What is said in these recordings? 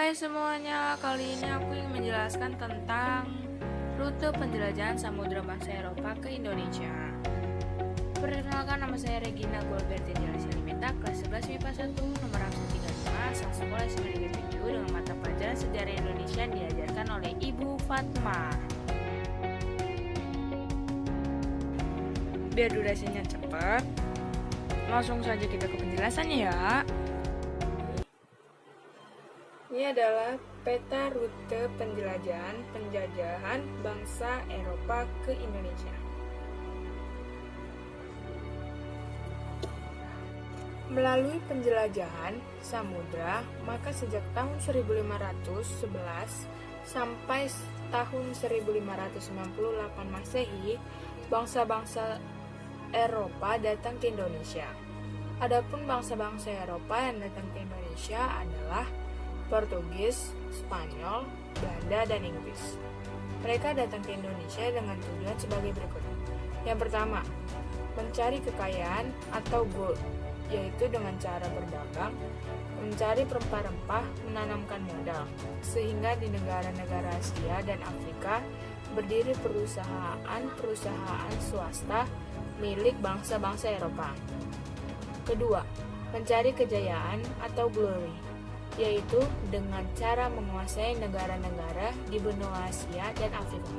Hai semuanya, kali ini aku ingin menjelaskan tentang rute penjelajahan samudra bangsa Eropa ke Indonesia. Perkenalkan, nama saya Regina Golberti Alimenta, kelas 11 MIPA 1, nomor absen 35, asal sekolah SMP Negeri 7 dengan mata pelajaran sejarah Indonesia yang diajarkan oleh Ibu Fatma. Biar durasinya cepat, langsung saja kita ke penjelasannya ya. Ini adalah peta rute penjajahan bangsa Eropa ke Indonesia. Melalui penjelajahan samudra, maka sejak tahun 1511 sampai tahun 1598 Masehi, bangsa-bangsa Eropa datang ke Indonesia. Adapun bangsa-bangsa Eropa yang datang ke Indonesia adalah Portugis, Spanyol, Belanda, dan Inggris. Mereka datang ke Indonesia dengan tujuan sebagai berikut. Yang pertama, mencari kekayaan atau gold, yaitu dengan cara berdagang, mencari rempah-rempah, menanamkan modal, sehingga di negara-negara Asia dan Afrika berdiri perusahaan-perusahaan swasta milik bangsa-bangsa Eropa. Kedua, mencari kejayaan atau glory, yaitu dengan cara menguasai negara-negara di benua Asia dan Afrika.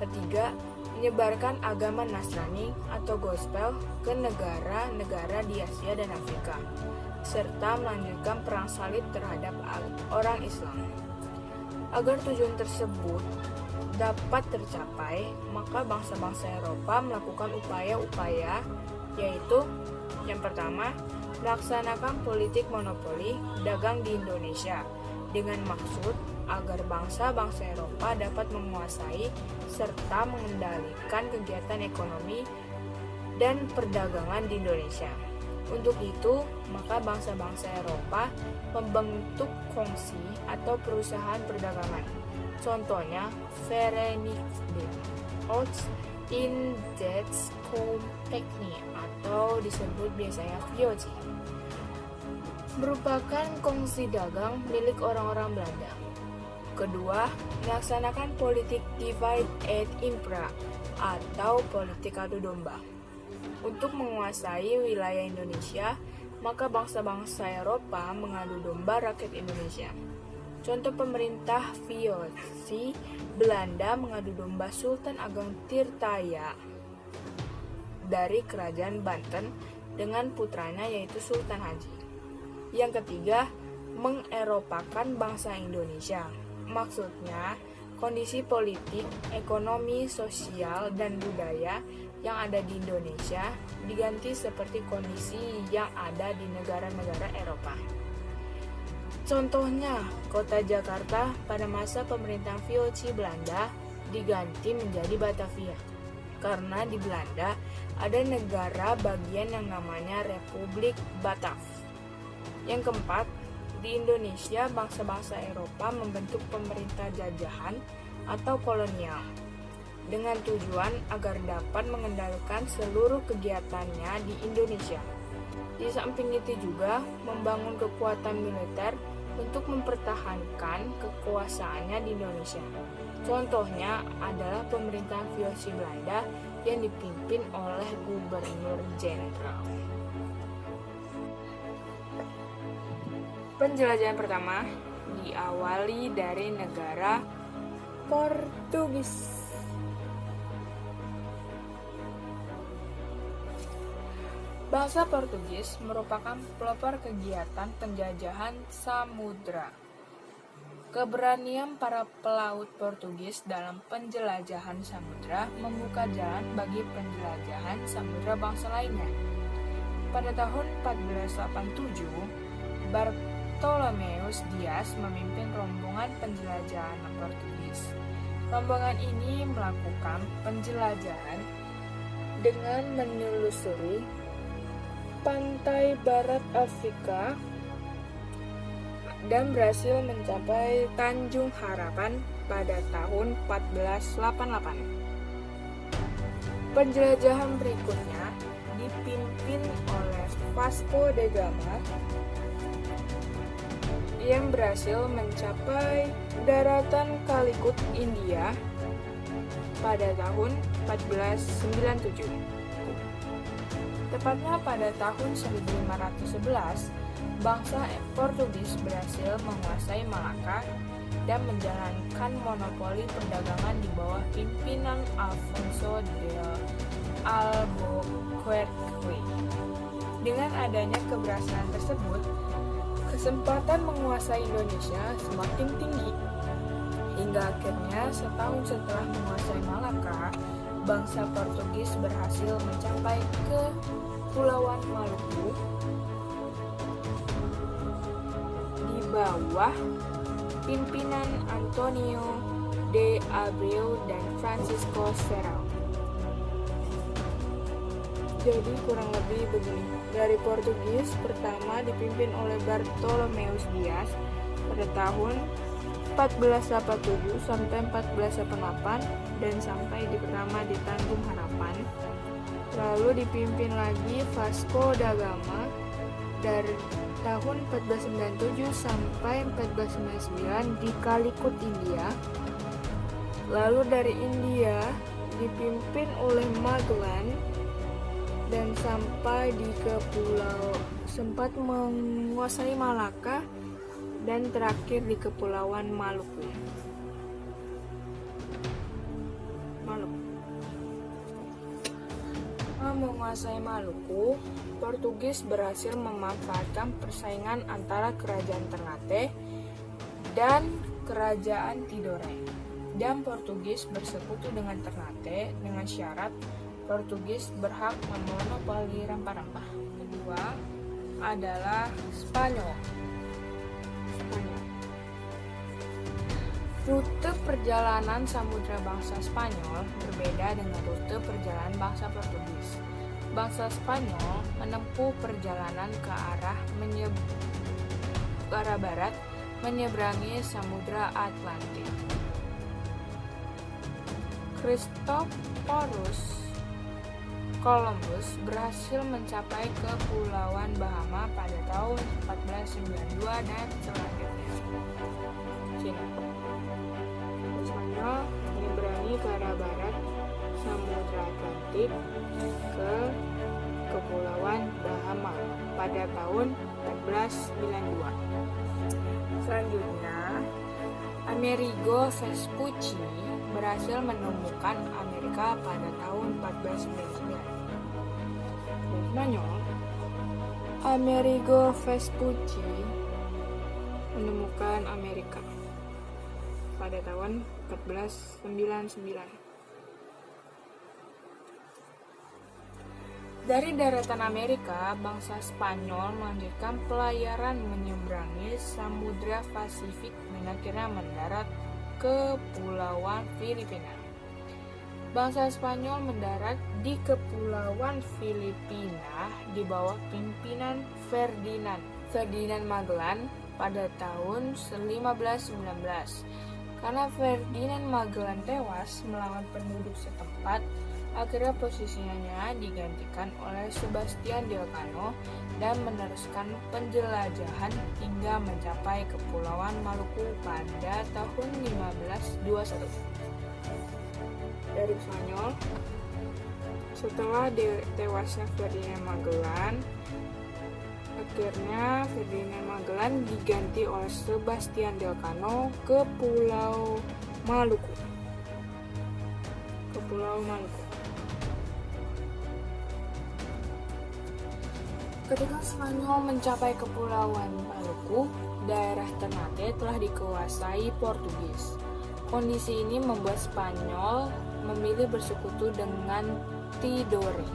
Ketiga, menyebarkan agama Nasrani atau gospel ke negara-negara di Asia dan Afrika, serta melanjutkan perang salib terhadap orang Islam. Agar tujuan tersebut dapat tercapai, maka bangsa-bangsa Eropa melakukan upaya-upaya, yaitu yang pertama, melaksanakan politik monopoli dagang di Indonesia dengan maksud agar bangsa-bangsa Eropa dapat menguasai serta mengendalikan kegiatan ekonomi dan perdagangan di Indonesia. Untuk itu, maka bangsa-bangsa Eropa membentuk kongsi atau perusahaan perdagangan. Contohnya, Verenigde Industrie atau disebut biasanya VOC, merupakan kongsi dagang milik orang-orang Belanda. Kedua, melaksanakan politik divide and impera atau politik adu domba. Untuk menguasai wilayah Indonesia, maka bangsa-bangsa Eropa mengadu domba rakyat Indonesia. Contoh pemerintah VOC Belanda mengadu domba Sultan Ageng Tirtaya dari Kerajaan Banten dengan putranya yaitu Sultan Haji. Yang ketiga, mengeropakan bangsa Indonesia. Maksudnya, kondisi politik, ekonomi, sosial, dan budaya yang ada di Indonesia diganti seperti kondisi yang ada di negara-negara Eropa. Contohnya, kota Jakarta pada masa pemerintahan VOC Belanda diganti menjadi Batavia, karena di Belanda ada negara bagian yang namanya Republik Batav. Yang keempat, di Indonesia bangsa-bangsa Eropa membentuk pemerintah jajahan atau kolonial dengan tujuan agar dapat mengendalikan seluruh kegiatannya di Indonesia. Di samping itu juga membangun kekuatan militer untuk mempertahankan kekuasaannya di Indonesia. Contohnya adalah pemerintahan VOC Belanda yang dipimpin oleh Gubernur Jenderal. Penjelajahan pertama diawali dari negara Portugis. Bangsa Portugis merupakan pelopor kegiatan penjajahan samudra. Keberanian para pelaut Portugis dalam penjelajahan samudra membuka jalan bagi penjelajahan samudra bangsa lainnya. Pada tahun 1487, Bartolomeus Dias memimpin rombongan penjelajahan Portugis. Rombongan ini melakukan penjelajahan dengan menelusuri pantai barat Afrika dan berhasil mencapai Tanjung Harapan pada tahun 1488. Penjelajahan berikutnya dipimpin oleh Vasco da Gama yang berhasil mencapai daratan Calicut, India pada tahun 1497. Tepatnya pada tahun 1511, bangsa Portugis berhasil menguasai Malaka dan menjalankan monopoli perdagangan di bawah pimpinan Alfonso de Albuquerque. Dengan adanya keberhasilan tersebut, kesempatan menguasai Indonesia semakin tinggi. Hingga akhirnya setahun setelah menguasai Malaka, bangsa Portugis berhasil mencapai ke Kepulauan Maluku di bawah pimpinan Antonio de Abreu dan Francisco Serrao. Jadi kurang lebih begini, dari Portugis pertama dipimpin oleh Bartolomeus Dias pada tahun 1487 sampai 1488 dan sampai di pertama di Tanjung Harapan. Lalu dipimpin lagi Vasco da Gama dari tahun 1497 sampai 1499 di Calicut, India. Lalu dari India dipimpin oleh Magellan dan sampai di sempat menguasai Malaka dan terakhir di Kepulauan Maluku. Menguasai Maluku, Portugis berhasil memanfaatkan persaingan antara Kerajaan Ternate dan Kerajaan Tidore. Dan Portugis bersekutu dengan Ternate dengan syarat Portugis berhak memonopoli rempah-rempah. Kedua adalah Spanyol. Rute perjalanan samudra bangsa Spanyol berbeda dengan rute perjalanan bangsa Portugis. Bangsa Spanyol menempuh perjalanan ke arah barat menyeberangi Samudra Atlantik. Christophorus Columbus berhasil mencapai Kepulauan Bahama pada tahun 1492 dan selanjutnya. Cina. Spanyol menyeberangi ke arah barat Samudra Atlantik ke Kepulauan Bahama pada tahun 1492. Selanjutnya, Amerigo Vespucci berhasil menemukan Amerika pada tahun 1499. Spanyol, Amerigo Vespucci menemukan Amerika pada tahun 1499. Dari daratan Amerika, bangsa Spanyol melanjutkan pelayaran menyeberangi Samudra Pasifik dan akhirnya mendarat ke Kepulauan Filipina. Bangsa Spanyol mendarat di Kepulauan Filipina di bawah pimpinan Ferdinand Magellan pada tahun 1519. Karena Ferdinand Magellan tewas melawan penduduk setempat, akhirnya posisinya digantikan oleh Sebastian de Elcano dan meneruskan penjelajahan hingga mencapai Kepulauan Maluku pada tahun 1521. Dari Spanyol, setelah tewasnya Ferdinand Magellan, akhirnya Ferdinand Magellan diganti oleh Sebastian de Elcano ke Pulau Maluku. Ketika Spanyol mencapai Kepulauan Maluku, daerah Ternate telah dikuasai Portugis. Kondisi ini membuat Spanyol memilih bersekutu dengan Tidore.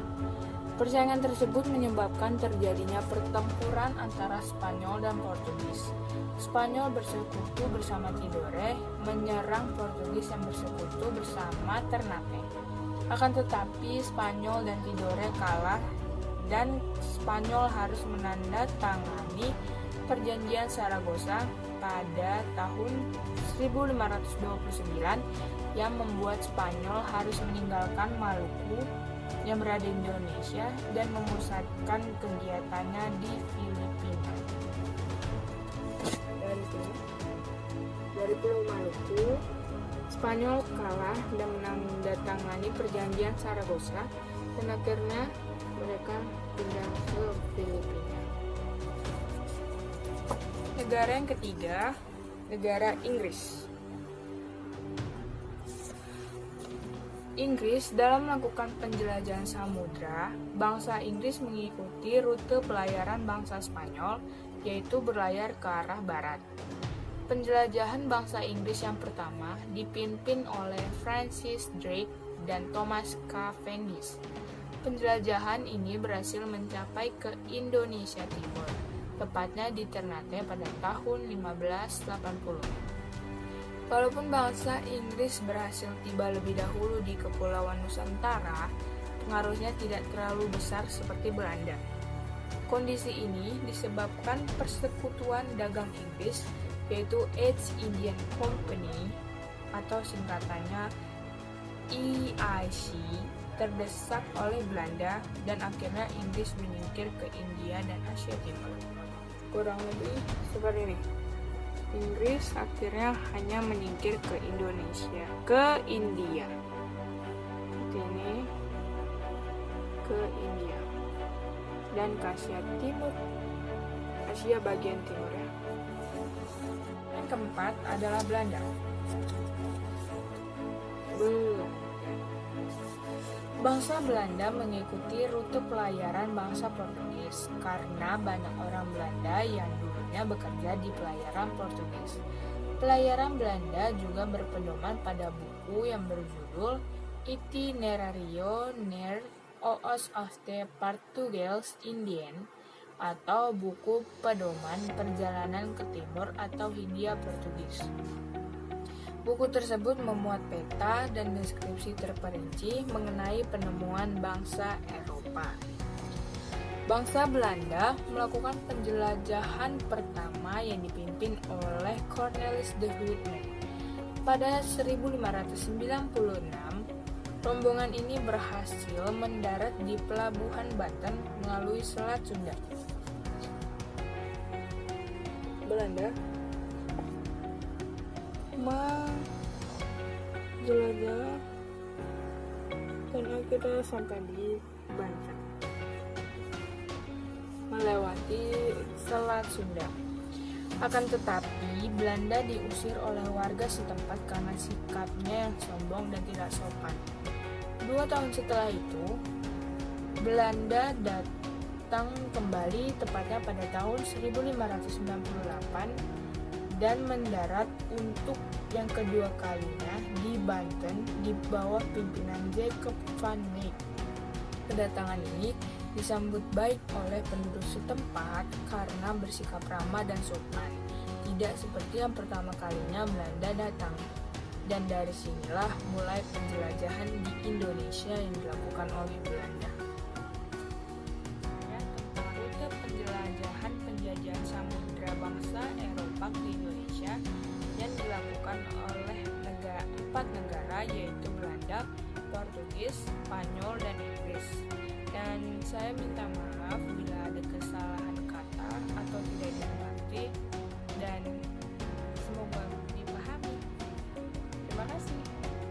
Persaingan tersebut menyebabkan terjadinya pertempuran antara Spanyol dan Portugis. Spanyol bersekutu bersama Tidore menyerang Portugis yang bersekutu bersama Ternate. Akan tetapi Spanyol dan Tidore kalah dan Spanyol harus menandatangani Perjanjian Saragossa pada tahun 1529 yang membuat Spanyol harus meninggalkan Maluku yang berada di Indonesia dan memusatkan kegiatannya di Filipina. Dari dari Pulau Maluku, Spanyol kalah dan menandatangani perjanjian Saragossa, dan akhirnya mereka pindah ke Filipina. Negara yang ketiga, negara Inggris. Inggris dalam melakukan penjelajahan samudra, bangsa Inggris mengikuti rute pelayaran bangsa Spanyol, yaitu berlayar ke arah barat. Penjelajahan bangsa Inggris yang pertama dipimpin oleh Francis Drake dan Thomas Cavendish. Penjelajahan ini berhasil mencapai ke Indonesia Timur, tepatnya di Ternate pada tahun 1580. Walaupun bangsa Inggris berhasil tiba lebih dahulu di Kepulauan Nusantara, pengaruhnya tidak terlalu besar seperti Belanda. Kondisi ini disebabkan persekutuan dagang Inggris, yaitu East Indian Company atau singkatannya EIC, terdesak oleh Belanda dan akhirnya Inggris menyingkir ke India dan Asia Timur. Kurang lebih seperti ini. Inggris akhirnya hanya menyingkir ke Indonesia, ke India. Seperti ini, ke India dan ke Asia Timur, Asia bagian timur ya. Yang keempat adalah Belanda. Bangsa Belanda mengikuti rute pelayaran bangsa Portugis karena banyak orang Belanda yang dulunya bekerja di pelayaran Portugis. Pelayaran Belanda juga berpedoman pada buku yang berjudul Itinerario near Oos of the Portuguese Indian atau buku pedoman perjalanan ke timur atau Hindia Portugis. Buku tersebut memuat peta dan deskripsi terperinci mengenai penemuan bangsa Eropa. Bangsa Belanda melakukan penjelajahan pertama yang dipimpin oleh Cornelis de Houtman. Pada 1596, rombongan ini berhasil mendarat di Pelabuhan Banten melalui Selat Sunda. Belanda menjelajah dan akhirnya sampai di Banten melewati Selat Sunda. Akan tetapi Belanda diusir oleh warga setempat karena sikapnya yang sombong dan tidak sopan. 2 tahun setelah itu Belanda datang kembali tepatnya pada tahun 1598 dan mendarat untuk yang kedua kalinya di Banten di bawah pimpinan Jacob van Eyck. Kedatangan ini disambut baik oleh penduduk setempat karena bersikap ramah dan sopan, tidak seperti yang pertama kalinya Belanda datang. Dan dari sinilah mulai penjelajahan di Indonesia yang dilakukan oleh Belanda. Tentang rute penjelajahan penjajahan samudra bangsa Eropa ke Indonesia yang dilakukan oleh 4 negara yaitu Belanda, Portugis, Spanyol, dan Inggris. Dan saya minta maaf bila ada kesalahan kata atau tidak dimengerti, dan